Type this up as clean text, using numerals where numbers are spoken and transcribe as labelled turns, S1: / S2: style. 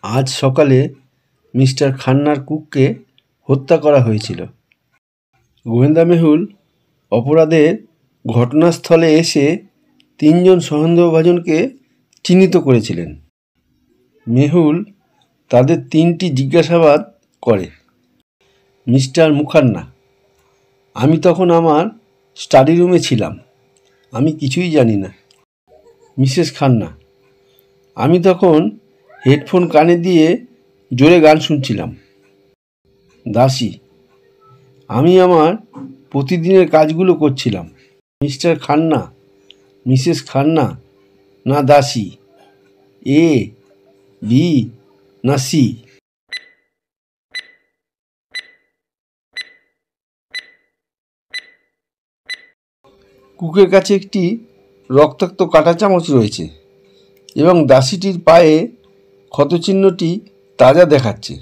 S1: আজ সকালে মিস্টার খান্নার কুককে হত্যা করা হয়েছিল। গোয়েন্দা মেহুল অপরাধের ঘটনাস্থলে এসে 3 জন সন্দেহভাজনকে চিহ্নিত করেছিলেন। মেহুল তাদের 3টি জিজ্ঞাসাবাদ করে। মিস্টার মুখান্না, আমি তখন আমার স্টাডি রুমে ছিলাম, আমি কিছুই জানি না। মিসেস খান্না, আমি তখন হেডফোন কানে দিয়ে জোরে গান শুনছিলাম। দাসী, আমি আমার প্রতিদিনের কাজগুলো করছিলাম। মিস্টার খান্না, মিসেস খান্না না দাসী, এ, বি না সি? কুকের কাছে একটি রক্তাক্ত কাঁটা চামচ রয়েছে এবং দাসীটির পায়ে ক্ষতচিহ্নটি তাজা দেখাচ্ছে।